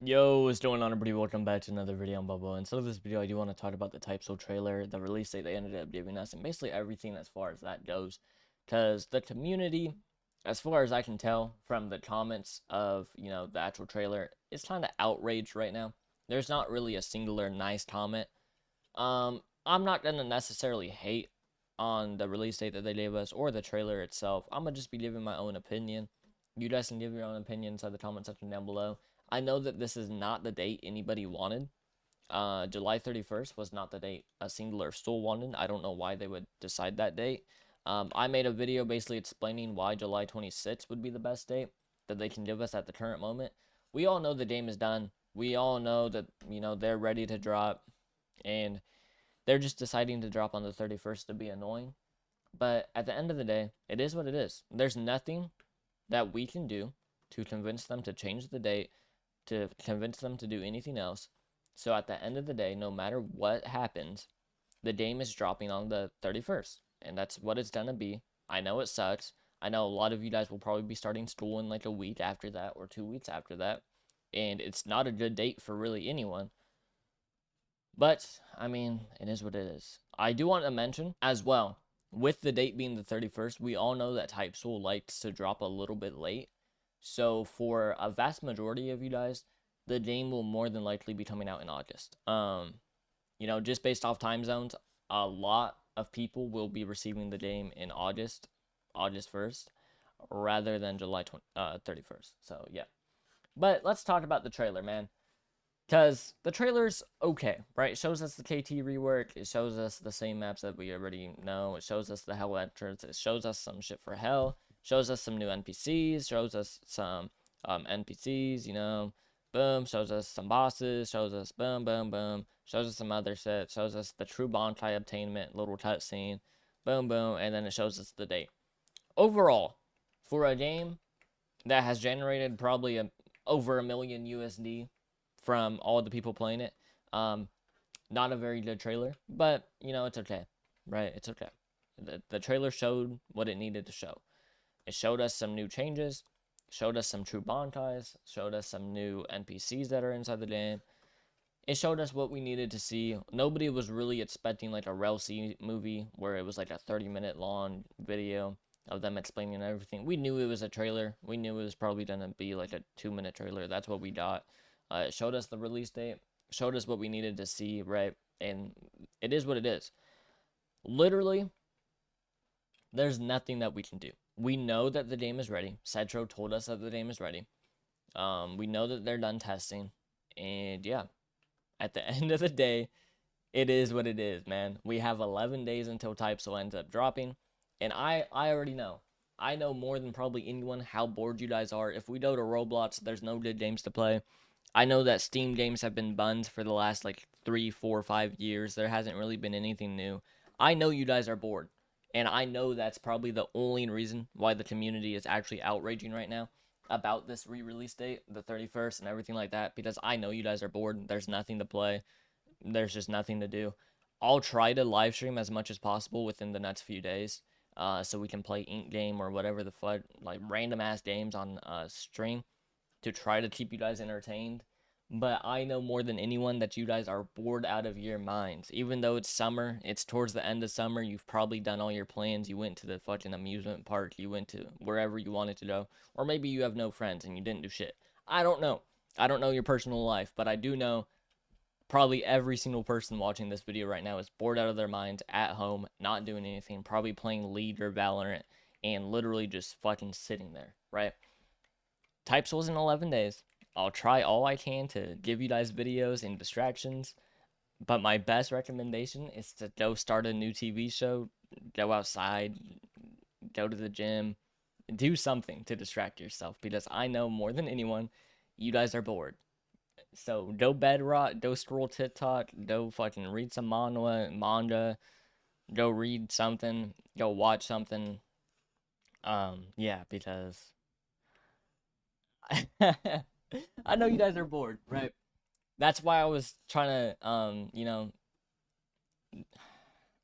Yo, what's going on, everybody? Welcome back to another video on Balboa. And so this video, I do want to talk about the Type Soul trailer, the release date they ended up giving us, and basically everything as far as that goes. Because the community, as far as I can tell from the comments of, the actual trailer, is kind of outraged right now. There's not really a singular nice comment. I'm not going to necessarily hate on the release date that they gave us or the trailer itself. I'm going to just be giving my own opinion. You guys can give your own opinion inside the comment section down below. I know that this is not the date anybody wanted. July 31st was not the date a singular soul wanted. I don't know why they would decide that date. I made a video basically explaining why July 26th would be the best date that they can give us at the current moment. We all know the game is done. We all know that, they're ready to drop. And they're just deciding to drop on the 31st to be annoying. But at the end of the day, it is what it is. There's nothing that we can do to convince them to change the date, to convince them to do anything else. So at the end of the day, no matter what happens, the game is dropping on the 31st. And that's what it's gonna be. I know it sucks. I know a lot of you guys will probably be starting school in like a week after that or 2 weeks after that. And it's not a good date for really anyone. But, I mean, it is what it is. I do want to mention as well, with the date being the 31st, we all know that Type Soul likes to drop a little bit late. So, for a vast majority of you guys, the game will more than likely be coming out in August. Just based off time zones, a lot of people will be receiving the game in August 1st, rather than July 31st. So, yeah. But let's talk about the trailer, man. Because the trailer's okay, right? It shows us the KT rework. It shows us the same maps that we already know. It shows us the Hell entrance. It shows us some shit for Hell. Shows us some new NPCs. Shows us some NPCs, Boom. Shows us some bosses. Shows us boom, boom, boom. Shows us some other shit. Shows us the true bonfire obtainment little cutscene. Boom, boom. And then it shows us the date. Overall, for a game that has generated probably over a million USD from all the people playing it. Not a very good trailer, but it's okay, right? It's okay. The trailer showed what it needed to show. It showed us some new changes, showed us some true bonfires, showed us some new NPCs that are inside the game. It showed us what we needed to see. Nobody was really expecting like a Rel C movie where it was like a 30-minute long video of them explaining everything. We knew it was a trailer. We knew it was probably going to be like a 2-minute trailer. That's what we got. It showed us the release date, showed us what we needed to see, right? And it is what it is. Literally, there's nothing that we can do. We know that the game is ready. Cetro told us that the game is ready. We know that they're done testing. And yeah, at the end of the day, it is what it is, man. We have 11 days until Type Soul ends up dropping. And I already know. I know more than probably anyone how bored you guys are. If we go to Roblox, there's no good games to play. I know that Steam games have been banned for the last like 3, 4, 5 years. There hasn't really been anything new. I know you guys are bored. And I know that's probably the only reason why the community is actually outraging right now about this re-release date, the 31st and everything like that, because I know you guys are bored. There's nothing to play. There's just nothing to do. I'll try to live stream as much as possible within the next few days, so we can play Ink Game or whatever the fuck, like random ass games on stream to try to keep you guys entertained. But I know more than anyone that you guys are bored out of your minds. Even though it's summer, it's towards the end of summer, you've probably done all your plans. You went to the fucking amusement park, you went to wherever you wanted to go. Or maybe you have no friends and you didn't do shit. I don't know. I don't know your personal life, but I do know probably every single person watching this video right now is bored out of their minds at home, not doing anything, probably playing League or Valorant, and literally just fucking sitting there, right? Type Soul's in 11 days. I'll try all I can to give you guys videos and distractions, but my best recommendation is to go start a new TV show, go outside, go to the gym, do something to distract yourself because I know more than anyone, you guys are bored. So go bedrock, go scroll TikTok, go fucking read some manga, go read something, go watch something. Yeah, because I know you guys are bored, right? That's why I was trying to,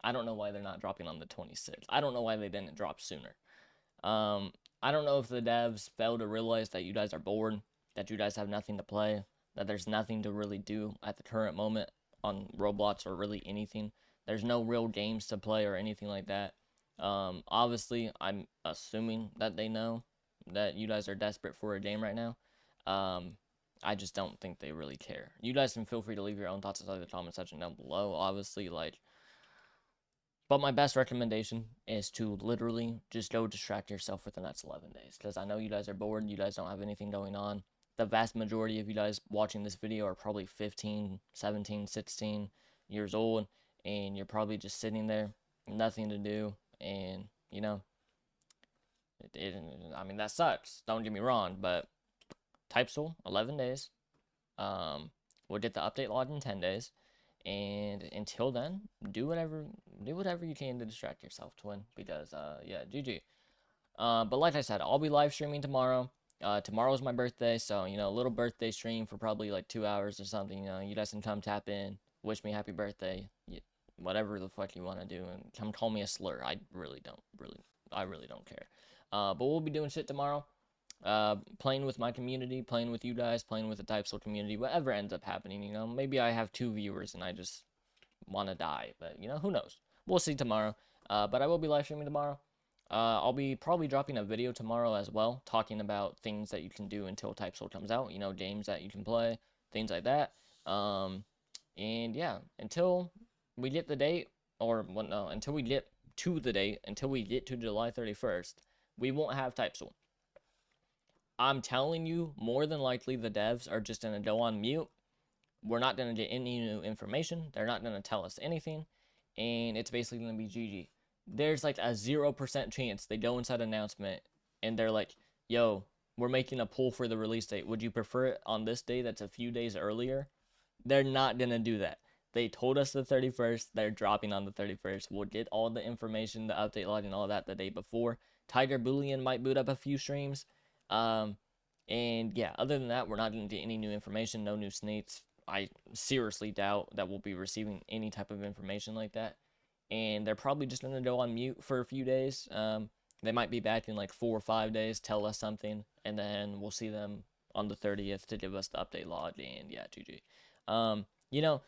I don't know why they're not dropping on the 26th. I don't know why they didn't drop sooner. I don't know if the devs failed to realize that you guys are bored, that you guys have nothing to play. that there's nothing to really do at the current moment on Roblox or really anything. There's no real games to play or anything like that. Obviously, I'm assuming that they know that you guys are desperate for a game right now. Um, I just don't think they really care. You guys can feel free to leave your own thoughts inside the comment section down below. Obviously, like, but my best recommendation is to literally just go distract yourself for the next 11 days. Because I know you guys are bored. You guys don't have anything going on. The vast majority of you guys watching this video are probably 15, 17, 16 years old. And you're probably just sitting there, nothing to do. And, you know, I mean, that sucks. Don't get me wrong. But Typesoul, 11 days. We'll get the update log in 10 days. And until then, do whatever you can to distract yourself, twin. Because yeah, GG. But like I said, I'll be live streaming tomorrow. Tomorrow's my birthday, so you know, a little birthday stream for probably like 2 hours or something. You know, you guys can come tap in, wish me happy birthday, whatever the fuck you want to do, and come call me a slur. I really don't care. But we'll be doing shit tomorrow. Playing with my community, playing with you guys, playing with the Typesoul community, whatever ends up happening, you know, maybe I have 2 viewers and I just want to die, but you know, who knows? We'll see tomorrow. But I will be live streaming tomorrow. I'll be probably dropping a video tomorrow as well, talking about things that you can do until Typesoul comes out, you know, games that you can play, things like that. And yeah, until we get the date, or well, no, until we get to the date, until we get to July 31st, we won't have Typesoul. I'm telling you, more than likely the devs are just going to go on mute. We're not going to get any new information. They're not going to tell us anything. And it's basically going to be GG. There's like a 0% chance they go inside announcement and they're like, yo, we're making a poll for the release date. Would you prefer it on this day that's a few days earlier? They're not going to do that. They told us the 31st. They're dropping on the 31st. We'll get all the information, the update log, and all that the day before. Tiger Boolean might boot up a few streams. And yeah, other than that, we're not going to get any new information, no new sneaks. I seriously doubt that we'll be receiving any type of information like that. And they're probably just going to go on mute for a few days. They might be back in like 4 or 5 days, tell us something, and then we'll see them on the 30th to give us the update log. And yeah, GG. You know,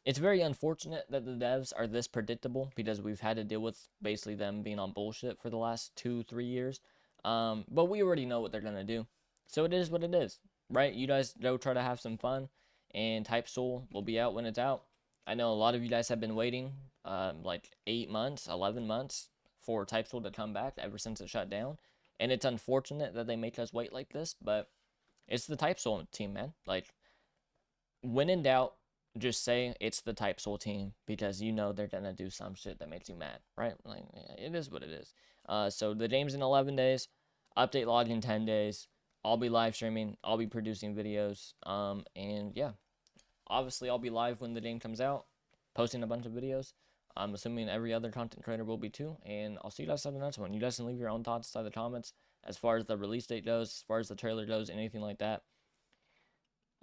it's very unfortunate that the devs are this predictable because we've had to deal with basically them being on bullshit for the last 2-3 years. But we already know what they're going to do. So it is what it is, right? You guys go try to have some fun, and Typesoul will be out when it's out. I know a lot of you guys have been waiting like 8 months, 11 months for Typesoul to come back ever since it shut down. And it's unfortunate that they make us wait like this, but it's the Typesoul team, man. Like, when in doubt, just say it's the Typesoul team because you know they're gonna do some shit that makes you mad, right? Like, it is what it is. So the game's in 11 days, update log in 10 days. I'll be live streaming. I'll be producing videos. And yeah, obviously I'll be live when the game comes out, posting a bunch of videos. I'm assuming every other content creator will be too. And I'll see you guys on the next one. You guys can leave your own thoughts inside the comments as far as the release date goes, as far as the trailer goes, anything like that.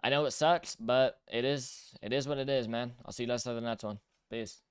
I know it sucks, but it is what it is, man. I'll see you guys on the next one. Peace.